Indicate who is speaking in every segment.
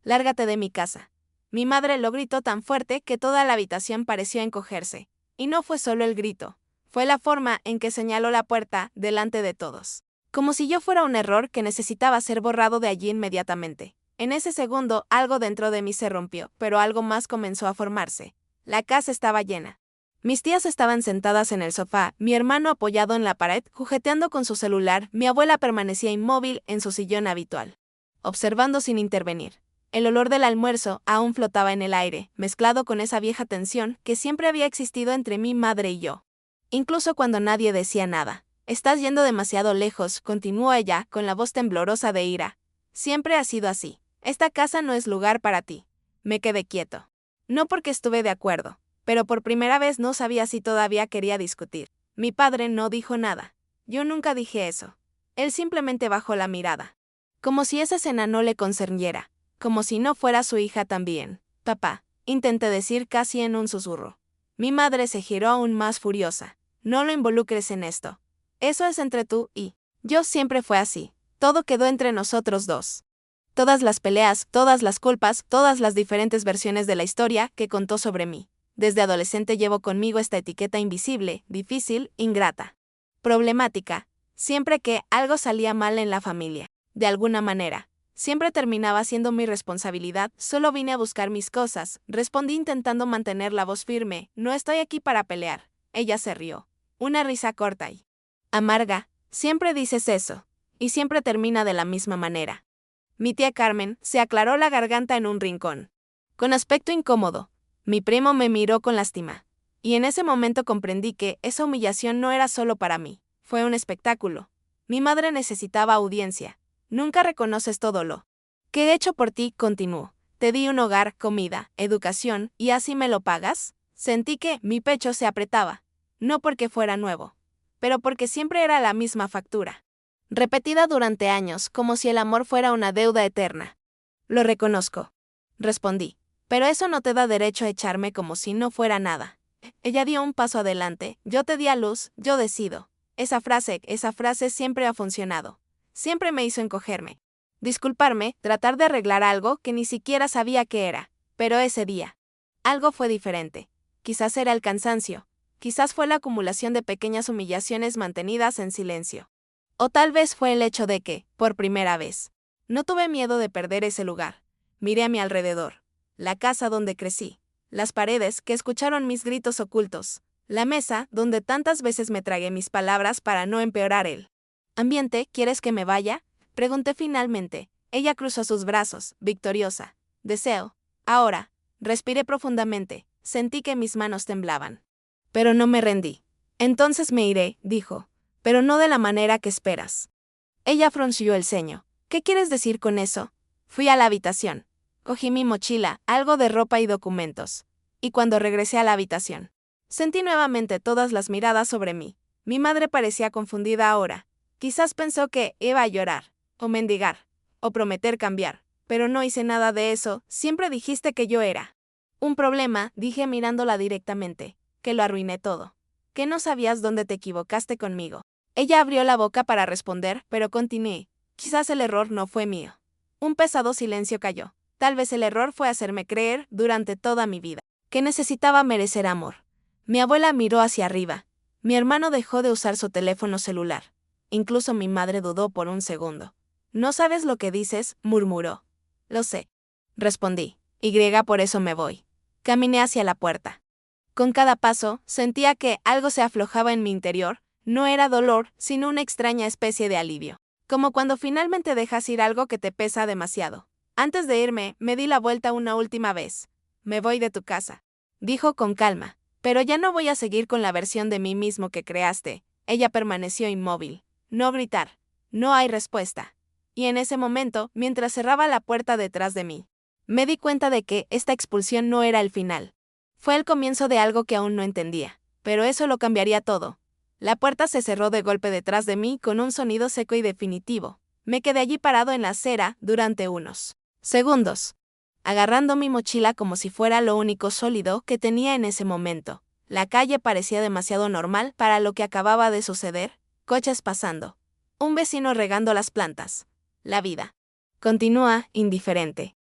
Speaker 1: Lárgate de mi casa. Mi madre lo gritó tan fuerte que toda la habitación pareció encogerse. Y no fue solo el grito, fue la forma en que señaló la puerta delante de todos. Como si yo fuera un error que necesitaba ser borrado de allí inmediatamente. En ese segundo, algo dentro de mí se rompió, pero algo más comenzó a formarse. La casa estaba llena. Mis tías estaban sentadas en el sofá, mi hermano apoyado en la pared, jugueteando con su celular, mi abuela permanecía inmóvil en su sillón habitual, observando sin intervenir. El olor del almuerzo aún flotaba en el aire, mezclado con esa vieja tensión que siempre había existido entre mi madre y yo. Incluso cuando nadie decía nada. Estás yendo demasiado lejos, continuó ella, con la voz temblorosa de ira. Siempre ha sido así. Esta casa no es lugar para ti. Me quedé quieto. No porque estuve de acuerdo, pero por primera vez no sabía si todavía quería discutir. Mi padre no dijo nada. Yo nunca dije eso. Él simplemente bajó la mirada. Como si esa escena no le concerniera. Como si no fuera su hija también. Papá, intenté decir casi en un susurro. Mi madre se giró aún más furiosa. No lo involucres en esto. Eso es entre tú y yo. Siempre fue así. Todo quedó entre nosotros dos. Todas las peleas, todas las culpas, todas las diferentes versiones de la historia que contó sobre mí. Desde adolescente llevo conmigo esta etiqueta invisible, difícil, ingrata, problemática. Siempre que algo salía mal en la familia, de alguna manera, siempre terminaba siendo mi responsabilidad. Solo vine a buscar mis cosas, respondí intentando mantener la voz firme. No estoy aquí para pelear. Ella se rió. Una risa corta y amarga. Siempre dices eso. Y siempre termina de la misma manera. Mi tía Carmen se aclaró la garganta en un rincón. Con aspecto incómodo, mi primo me miró con lástima. Y en ese momento comprendí que esa humillación no era solo para mí. Fue un espectáculo. Mi madre necesitaba audiencia. Nunca reconoces todo lo que he hecho por ti, continuó. Te di un hogar, comida, educación, ¿y así me lo pagas? Sentí que mi pecho se apretaba. No porque fuera nuevo, pero porque siempre era la misma factura. Repetida durante años, como si el amor fuera una deuda eterna. Lo reconozco, respondí, pero eso no te da derecho a echarme como si no fuera nada. Ella dio un paso adelante. Yo te di a luz, yo decido. Esa frase siempre ha funcionado. Siempre me hizo encogerme. Disculparme, tratar de arreglar algo que ni siquiera sabía qué era. Pero ese día, algo fue diferente. Quizás era el cansancio. Quizás fue la acumulación de pequeñas humillaciones mantenidas en silencio. O tal vez fue el hecho de que, por primera vez, no tuve miedo de perder ese lugar. Miré a mi alrededor. La casa donde crecí. Las paredes que escucharon mis gritos ocultos. La mesa donde tantas veces me tragué mis palabras para no empeorar el ambiente. ¿Quieres que me vaya?, pregunté finalmente. Ella cruzó sus brazos, victoriosa. Deseo. Ahora. Respiré profundamente. Sentí que mis manos temblaban. Pero no me rendí. Entonces me iré, dijo. Pero no de la manera que esperas. Ella frunció el ceño. ¿Qué quieres decir con eso? Fui a la habitación. Cogí mi mochila, algo de ropa y documentos. Y cuando regresé a la habitación, sentí nuevamente todas las miradas sobre mí. Mi madre parecía confundida ahora. Quizás pensó que iba a llorar, o mendigar, o prometer cambiar. Pero no hice nada de eso. Siempre dijiste que yo era un problema, dije mirándola directamente. Que lo arruiné todo. Que no sabías dónde te equivocaste conmigo. Ella abrió la boca para responder, pero continué. Quizás el error no fue mío. Un pesado silencio cayó. Tal vez el error fue hacerme creer, durante toda mi vida, que necesitaba merecer amor. Mi abuela miró hacia arriba. Mi hermano dejó de usar su teléfono celular. Incluso mi madre dudó por un segundo. No sabes lo que dices, murmuró. Lo sé, respondí. Por eso me voy. Caminé hacia la puerta. Con cada paso, sentía que algo se aflojaba en mi interior. No era dolor, sino una extraña especie de alivio. Como cuando finalmente dejas ir algo que te pesa demasiado. Antes de irme, me di la vuelta una última vez. Me voy de tu casa, dijo con calma. Pero ya no voy a seguir con la versión de mí mismo que creaste. Ella permaneció inmóvil. No gritar. No hay respuesta. Y en ese momento, mientras cerraba la puerta detrás de mí, me di cuenta de que esta expulsión no era el final. Fue el comienzo de algo que aún no entendía. Pero eso lo cambiaría todo. La puerta se cerró de golpe detrás de mí con un sonido seco y definitivo. Me quedé allí parado en la acera durante unos segundos, agarrando mi mochila como si fuera lo único sólido que tenía en ese momento. La calle parecía demasiado normal para lo que acababa de suceder. Coches pasando. Un vecino regando las plantas. La vida continúa indiferente.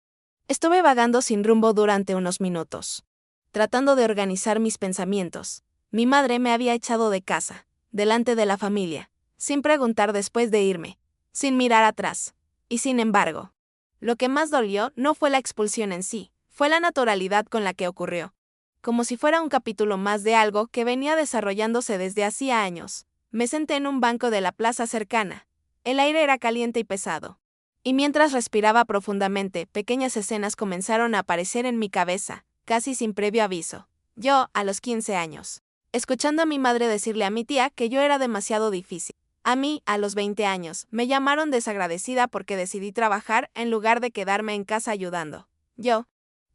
Speaker 1: Estuve vagando sin rumbo durante unos minutos, tratando de organizar mis pensamientos. Mi madre me había echado de casa, delante de la familia, sin preguntar después de irme, sin mirar atrás. Y sin embargo, lo que más dolió no fue la expulsión en sí, fue la naturalidad con la que ocurrió. Como si fuera un capítulo más de algo que venía desarrollándose desde hacía años. Me senté en un banco de la plaza cercana. El aire era caliente y pesado. Y mientras respiraba profundamente, pequeñas escenas comenzaron a aparecer en mi cabeza, casi sin previo aviso. Yo, a los 15 años, escuchando a mi madre decirle a mi tía que yo era demasiado difícil. A mí, a los 20 años, me llamaron desagradecida porque decidí trabajar en lugar de quedarme en casa ayudando. Yo,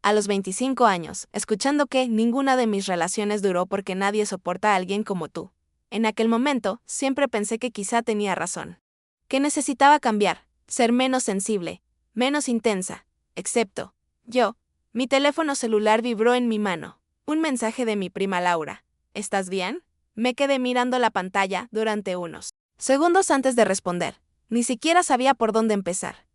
Speaker 1: a los 25 años, escuchando que ninguna de mis relaciones duró porque nadie soporta a alguien como tú. En aquel momento, siempre pensé que quizá tenía razón. Que necesitaba cambiar, ser menos sensible, menos intensa, excepto, yo. Mi teléfono celular vibró en mi mano. Un mensaje de mi prima Laura. ¿Estás bien? Me quedé mirando la pantalla durante unos segundos antes de responder. Ni siquiera sabía por dónde empezar.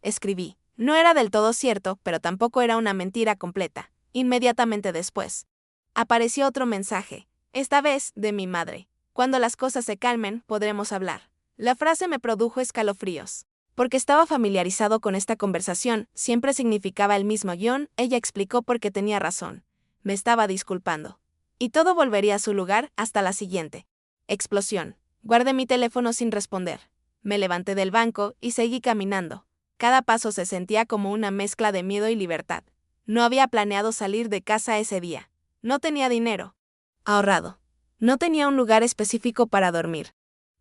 Speaker 1: Escribí. No era del todo cierto, pero tampoco era una mentira completa. Inmediatamente después, apareció otro mensaje, esta vez de mi madre. Cuando las cosas se calmen, podremos hablar. La frase me produjo escalofríos. Porque estaba familiarizado con esta conversación, siempre significaba el mismo guión, ella explicó porque tenía razón. Me estaba disculpando. Y todo volvería a su lugar hasta la siguiente explosión. Guardé mi teléfono sin responder. Me levanté del banco y seguí caminando. Cada paso se sentía como una mezcla de miedo y libertad. No había planeado salir de casa ese día. No tenía dinero ahorrado. No tenía un lugar específico para dormir.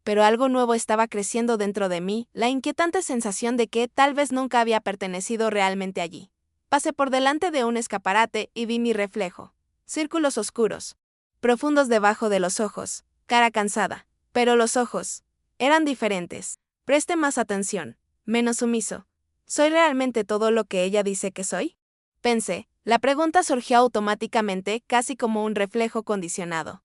Speaker 1: Pero algo nuevo estaba creciendo dentro de mí, la inquietante sensación de que tal vez nunca había pertenecido realmente allí. Pasé por delante de un escaparate y vi mi reflejo. Círculos oscuros, profundos debajo de los ojos, cara cansada. Pero los ojos eran diferentes. Preste más atención, menos sumiso. ¿Soy realmente todo lo que ella dice que soy? Pensé, la pregunta surgió automáticamente, casi como un reflejo condicionado.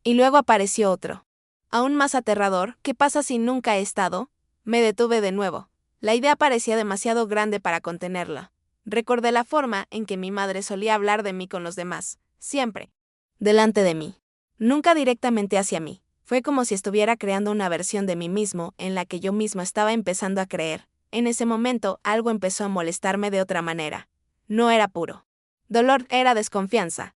Speaker 1: Y luego apareció otro. Aún más aterrador, ¿qué pasa si nunca he estado? Me detuve de nuevo. La idea parecía demasiado grande para contenerla. Recordé la forma en que mi madre solía hablar de mí con los demás, siempre delante de mí. Nunca directamente hacia mí. Fue como si estuviera creando una versión de mí mismo en la que yo mismo estaba empezando a creer. En ese momento, algo empezó a molestarme de otra manera. No era puro dolor, era desconfianza.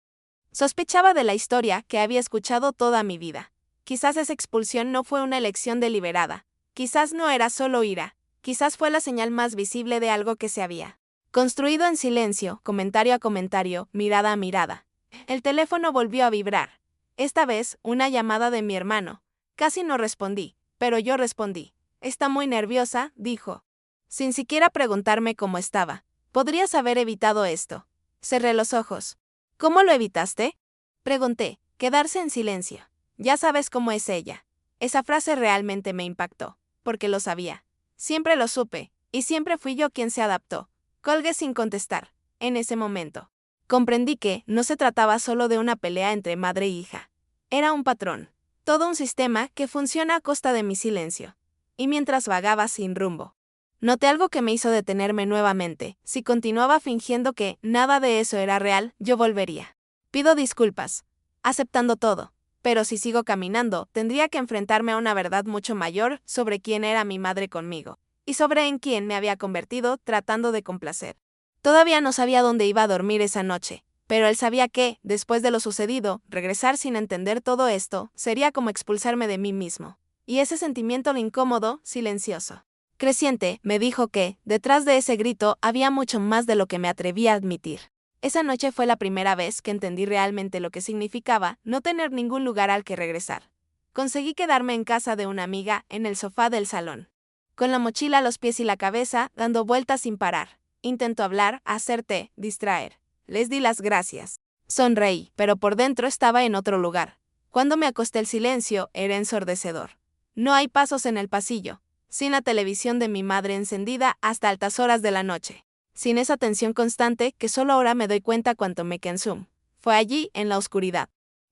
Speaker 1: Sospechaba de la historia que había escuchado toda mi vida. Quizás esa expulsión no fue una elección deliberada. Quizás no era solo ira. Quizás fue la señal más visible de algo que se había construido en silencio, comentario a comentario, mirada a mirada. El teléfono volvió a vibrar. Esta vez, una llamada de mi hermano. Casi no respondí, pero yo respondí. Está muy nerviosa, dijo. Sin siquiera preguntarme cómo estaba. Podrías haber evitado esto. Cerré los ojos. ¿Cómo lo evitaste? Pregunté. Quedarse en silencio. Ya sabes cómo es ella. Esa frase realmente me impactó, porque lo sabía. Siempre lo supe, y siempre fui yo quien se adaptó. Colgué sin contestar. En ese momento, comprendí que no se trataba solo de una pelea entre madre e hija. Era un patrón. Todo un sistema que funciona a costa de mi silencio. Y mientras vagaba sin rumbo, noté algo que me hizo detenerme nuevamente. Si continuaba fingiendo que nada de eso era real, yo volvería. Pido disculpas, aceptando todo. Pero si sigo caminando, tendría que enfrentarme a una verdad mucho mayor sobre quién era mi madre conmigo, y sobre en quién me había convertido tratando de complacer. Todavía no sabía dónde iba a dormir esa noche, pero él sabía que, después de lo sucedido, regresar sin entender todo esto sería como expulsarme de mí mismo. Y ese sentimiento incómodo, silencioso, creciente, me dijo que, detrás de ese grito, había mucho más de lo que me atrevía a admitir. Esa noche fue la primera vez que entendí realmente lo que significaba no tener ningún lugar al que regresar. Conseguí quedarme en casa de una amiga, en el sofá del salón, con la mochila a los pies y la cabeza, dando vueltas sin parar. Intentó hablar, hacer té, distraer. Les di las gracias. Sonreí, pero por dentro estaba en otro lugar. Cuando me acosté el silencio era ensordecedor. No hay pasos en el pasillo, sin la televisión de mi madre encendida hasta altas horas de la noche. Sin esa tensión constante que solo ahora me doy cuenta cuánto me consume. Fue allí, en la oscuridad,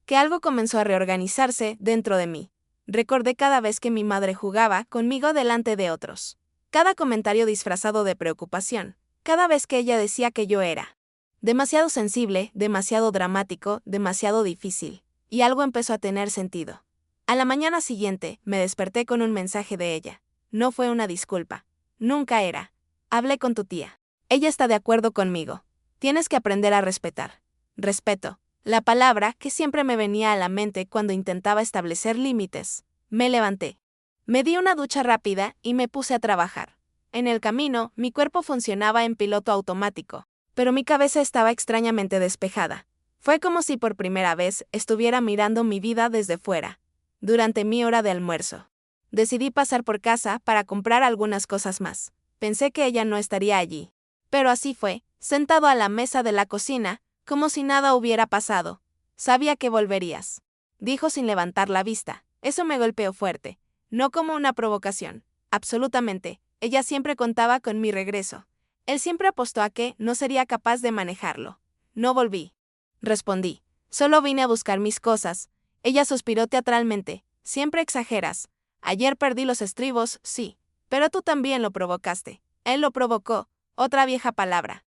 Speaker 1: que algo comenzó a reorganizarse dentro de mí. Recordé cada vez que mi madre jugaba conmigo delante de otros. Cada comentario disfrazado de preocupación. cada vez que ella decía que yo era demasiado sensible, demasiado dramático, demasiado difícil, y algo empezó a tener sentido. A la mañana siguiente, me desperté con un mensaje de ella. No fue una disculpa. Nunca era. Hablé con tu tía. Ella está de acuerdo conmigo. Tienes que aprender a respetar. Respeto. La palabra que siempre me venía a la mente cuando intentaba establecer límites. Me levanté. Me di una ducha rápida y me puse a trabajar. En el camino, mi cuerpo funcionaba en piloto automático, pero mi cabeza estaba extrañamente despejada. Fue como si por primera vez estuviera mirando mi vida desde fuera. Durante mi hora de almuerzo, decidí pasar por casa para comprar algunas cosas más. Pensé que ella no estaría allí. Pero así fue, sentado a la mesa de la cocina, como si nada hubiera pasado. Sabía que volverías, dijo sin levantar la vista. Eso me golpeó fuerte. No como una provocación. Absolutamente. Ella siempre contaba con mi regreso. Él siempre apostó a que no sería capaz de manejarlo. No volví. Respondí. Solo vine a buscar mis cosas. Ella suspiró teatralmente. Siempre exageras. Ayer perdí los estribos, sí. Pero tú también lo provocaste. Él lo provocó. Otra vieja palabra.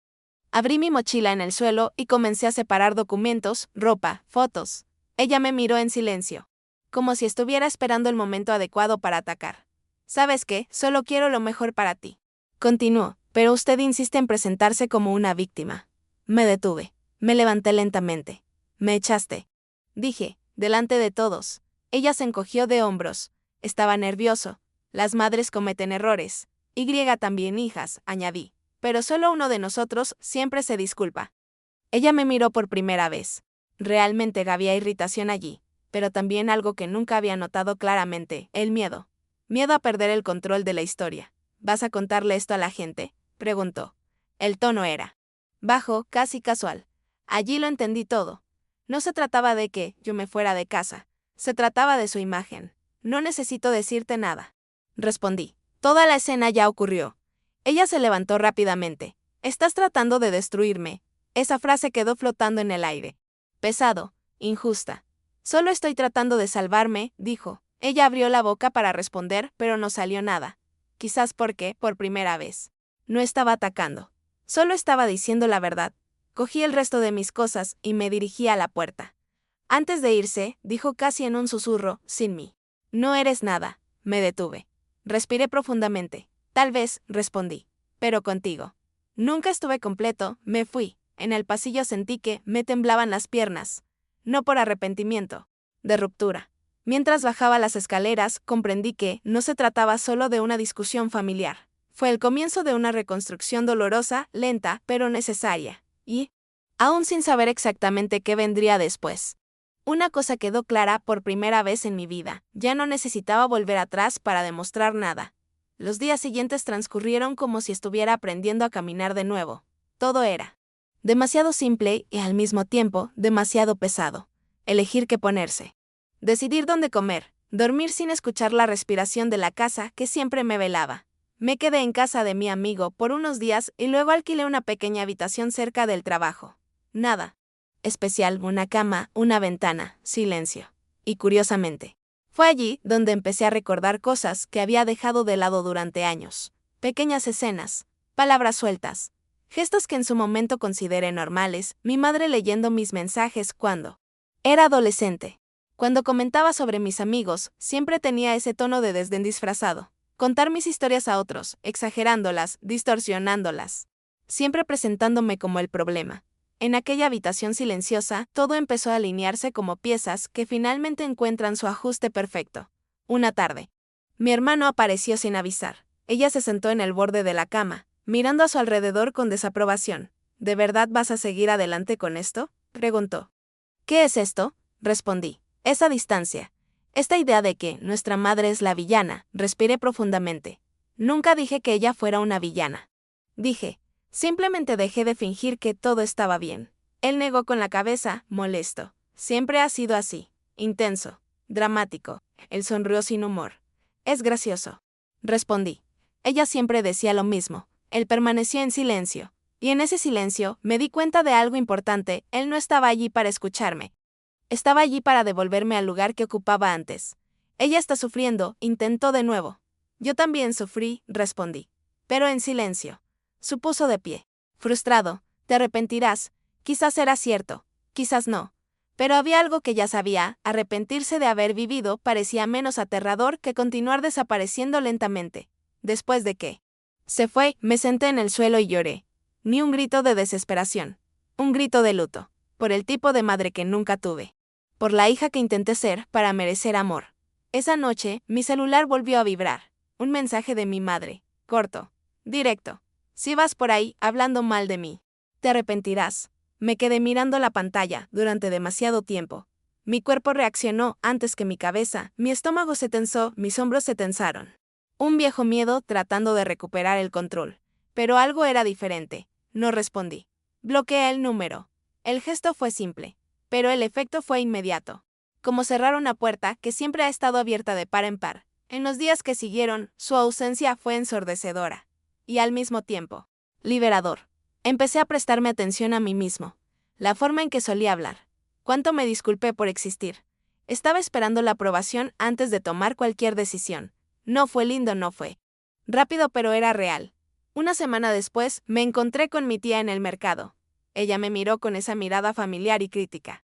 Speaker 1: Abrí mi mochila en el suelo y comencé a separar documentos, ropa, fotos. Ella me miró en silencio, como si estuviera esperando el momento adecuado para atacar. ¿Sabes qué? Solo quiero lo mejor para ti. Continuó, pero usted insiste en presentarse como una víctima. Me detuve. Me levanté lentamente. Me echaste. Dije, delante de todos. Ella se encogió de hombros. Estaba nervioso. Las madres cometen errores. Y también hijas, añadí. Pero solo uno de nosotros siempre se disculpa. Ella me miró por primera vez. Realmente había irritación allí, pero también algo que nunca había notado claramente, el miedo. Miedo a perder el control de la historia. ¿Vas a contarle esto a la gente?, preguntó. El tono era bajo, casi casual. Allí lo entendí todo. No se trataba de que yo me fuera de casa. Se trataba de su imagen. No necesito decirte nada. Respondí. Toda la escena ya ocurrió. Ella se levantó rápidamente. Estás tratando de destruirme. Esa frase quedó flotando en el aire. Pesado, injusta. Solo estoy tratando de salvarme, dijo. Ella abrió la boca para responder, pero no salió nada. Quizás porque, por primera vez, no estaba atacando. Solo estaba diciendo la verdad. Cogí el resto de mis cosas y me dirigí a la puerta. Antes de irse, dijo casi en un susurro, sin mí. No eres nada. Me detuve. Respiré profundamente. Tal vez, respondí. Pero contigo. Nunca estuve completo, me fui. En el pasillo sentí que me temblaban las piernas. No por arrepentimiento. De ruptura. Mientras bajaba las escaleras, comprendí que no se trataba solo de una discusión familiar. Fue el comienzo de una reconstrucción dolorosa, lenta, pero necesaria. Y, aún sin saber exactamente qué vendría después, una cosa quedó clara por primera vez en mi vida. Ya no necesitaba volver atrás para demostrar nada. Los días siguientes transcurrieron como si estuviera aprendiendo a caminar de nuevo. Todo era demasiado simple y al mismo tiempo demasiado pesado. Elegir qué ponerse. Decidir dónde comer. Dormir sin escuchar la respiración de la casa que siempre me velaba. Me quedé en casa de mi amigo por unos días y luego alquilé una pequeña habitación cerca del trabajo. Nada especial, una cama, una ventana, silencio. Y curiosamente, fue allí donde empecé a recordar cosas que había dejado de lado durante años. Pequeñas escenas, palabras sueltas, gestos que en su momento consideré normales, mi madre leyendo mis mensajes cuando era adolescente. Cuando comentaba sobre mis amigos, siempre tenía ese tono de desdén disfrazado. Contar mis historias a otros, exagerándolas, distorsionándolas. Siempre presentándome como el problema. En aquella habitación silenciosa, todo empezó a alinearse como piezas que finalmente encuentran su ajuste perfecto. Una tarde, mi hermano apareció sin avisar. Ella se sentó en el borde de la cama, mirando a su alrededor con desaprobación. ¿De verdad vas a seguir adelante con esto?, preguntó. ¿Qué es esto?, respondí. Esa distancia. Esta idea de que nuestra madre es la villana. Respiré profundamente. Nunca dije que ella fuera una villana. Dije, simplemente dejé de fingir que todo estaba bien. Él negó con la cabeza, molesto. Siempre ha sido así. Intenso. Dramático. Él sonrió sin humor. Es gracioso. Respondí. Ella siempre decía lo mismo. Él permaneció en silencio. Y en ese silencio, me di cuenta de algo importante. Él no estaba allí para escucharme. Estaba allí para devolverme al lugar que ocupaba antes. Ella está sufriendo, intentó de nuevo. Yo también sufrí, respondí. Pero en silencio. Se puso de pie. Frustrado, te arrepentirás. Quizás era cierto, quizás no. Pero había algo que ya sabía, arrepentirse de haber vivido parecía menos aterrador que continuar desapareciendo lentamente. Después de que se fue, me senté en el suelo y lloré. Ni un grito de desesperación. Un grito de luto. Por el tipo de madre que nunca tuve. Por la hija que intenté ser para merecer amor. Esa noche, mi celular volvió a vibrar. Un mensaje de mi madre. Corto. Directo. Si vas por ahí hablando mal de mí, te arrepentirás. Me quedé mirando la pantalla durante demasiado tiempo. Mi cuerpo reaccionó antes que mi cabeza, mi estómago se tensó, mis hombros se tensaron. Un viejo miedo tratando de recuperar el control. Pero algo era diferente. No respondí. Bloqueé el número. El gesto fue simple, pero el efecto fue inmediato. Como cerrar una puerta que siempre ha estado abierta de par en par. En los días que siguieron, su ausencia fue ensordecedora. Y al mismo tiempo, liberador. Empecé a prestarme atención a mí mismo. La forma en que solía hablar. Cuánto me disculpé por existir. Estaba esperando la aprobación antes de tomar cualquier decisión. No fue lindo, no fue rápido, pero era real. Una semana después, me encontré con mi tía en el mercado. Ella me miró con esa mirada familiar y crítica.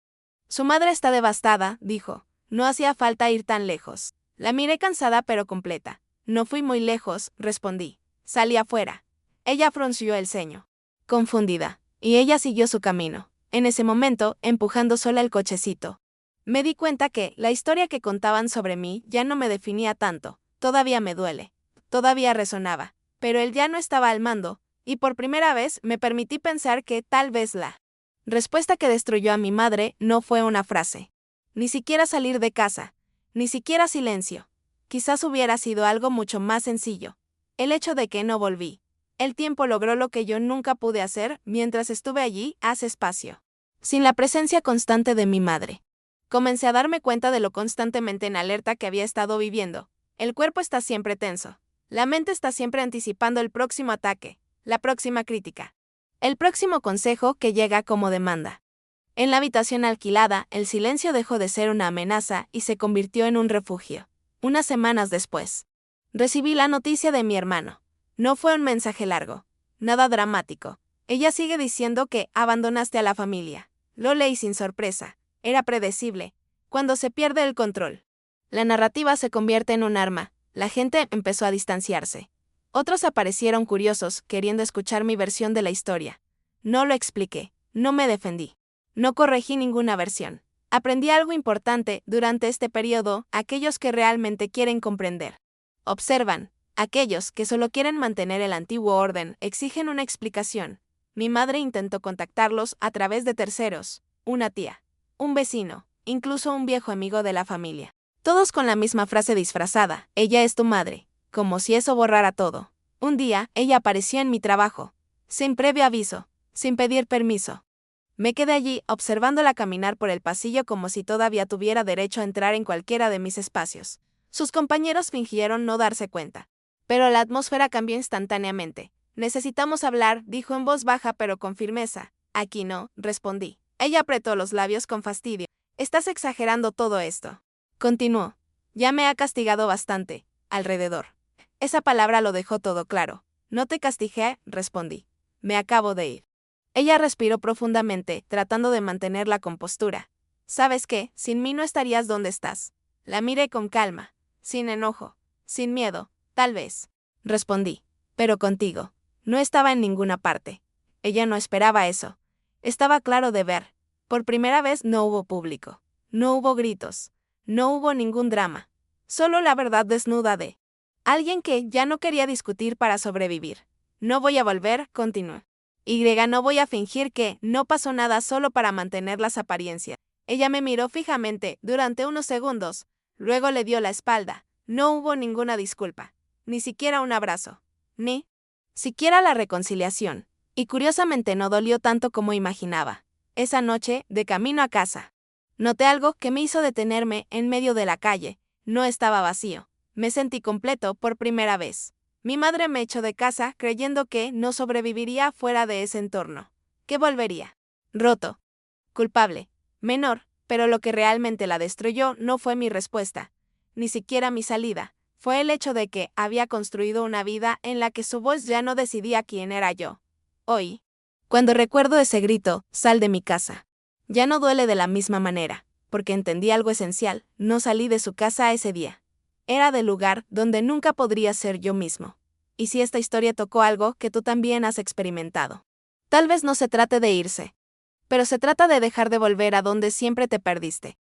Speaker 1: Su madre está devastada, dijo. No hacía falta ir tan lejos. La miré cansada pero completa. No fui muy lejos, respondí. Salí afuera. Ella frunció el ceño. Confundida. Y ella siguió su camino. En ese momento, empujando sola el cochecito. Me di cuenta que la historia que contaban sobre mí ya no me definía tanto. Todavía me duele. Todavía resonaba. Pero él ya no estaba al mando, y por primera vez me permití pensar que tal vez la respuesta que destruyó a mi madre no fue una frase. Ni siquiera salir de casa. Ni siquiera silencio. Quizás hubiera sido algo mucho más sencillo. El hecho de que no volví. El tiempo logró lo que yo nunca pude hacer mientras estuve allí hace espacio. Sin la presencia constante de mi madre. Comencé a darme cuenta de lo constantemente en alerta que había estado viviendo. El cuerpo está siempre tenso. La mente está siempre anticipando el próximo ataque, la próxima crítica. El próximo consejo que llega como demanda. En la habitación alquilada, el silencio dejó de ser una amenaza y se convirtió en un refugio. Unas semanas después, recibí la noticia de mi hermano. No fue un mensaje largo. Nada dramático. Ella sigue diciendo que abandonaste a la familia. Lo leí sin sorpresa. Era predecible. Cuando se pierde el control. La narrativa se convierte en un arma. La gente empezó a distanciarse. Otros aparecieron curiosos, queriendo escuchar mi versión de la historia. No lo expliqué. No me defendí. No corregí ninguna versión. Aprendí algo importante durante este periodo, aquellos que realmente quieren comprender. Observan. Aquellos que solo quieren mantener el antiguo orden exigen una explicación. Mi madre intentó contactarlos a través de terceros, una tía, un vecino, incluso un viejo amigo de la familia. Todos con la misma frase disfrazada, ella es tu madre, como si eso borrara todo. Un día, ella apareció en mi trabajo, sin previo aviso, sin pedir permiso. Me quedé allí observándola caminar por el pasillo como si todavía tuviera derecho a entrar en cualquiera de mis espacios. Sus compañeros fingieron no darse cuenta. Pero la atmósfera cambió instantáneamente. Necesitamos hablar, dijo en voz baja pero con firmeza. Aquí no, respondí. Ella apretó los labios con fastidio. Estás exagerando todo esto. Continuó. Ya me ha castigado bastante. Alrededor. Esa palabra lo dejó todo claro. No te castigué, respondí. Me acabo de ir. Ella respiró profundamente, tratando de mantener la compostura. ¿Sabes qué? Sin mí no estarías donde estás. La miré con calma. Sin enojo. Sin miedo. Tal vez. Respondí. Pero contigo. No estaba en ninguna parte. Ella no esperaba eso. Estaba claro de ver. Por primera vez no hubo público. No hubo gritos. No hubo ningún drama. Solo la verdad desnuda de alguien que ya no quería discutir para sobrevivir. No voy a volver, continuó. No voy a fingir que no pasó nada solo para mantener las apariencias. Ella me miró fijamente durante unos segundos. Luego le dio la espalda. No hubo ninguna disculpa. Ni siquiera un abrazo. Ni siquiera la reconciliación. Y curiosamente no dolió tanto como imaginaba. Esa noche, de camino a casa, noté algo que me hizo detenerme en medio de la calle. No estaba vacío. Me sentí completo por primera vez. Mi madre me echó de casa creyendo que no sobreviviría fuera de ese entorno. Que volvería. Roto. Culpable. Menor, pero lo que realmente la destruyó no fue mi respuesta. Ni siquiera mi salida. Fue el hecho de que había construido una vida en la que su voz ya no decidía quién era yo. Hoy, cuando recuerdo ese grito, sal de mi casa. Ya no duele de la misma manera, porque entendí algo esencial, no salí de su casa ese día. Era del lugar donde nunca podría ser yo mismo. Y si esta historia tocó algo que tú también has experimentado. Tal vez no se trate de irse, pero se trata de dejar de volver a donde siempre te perdiste.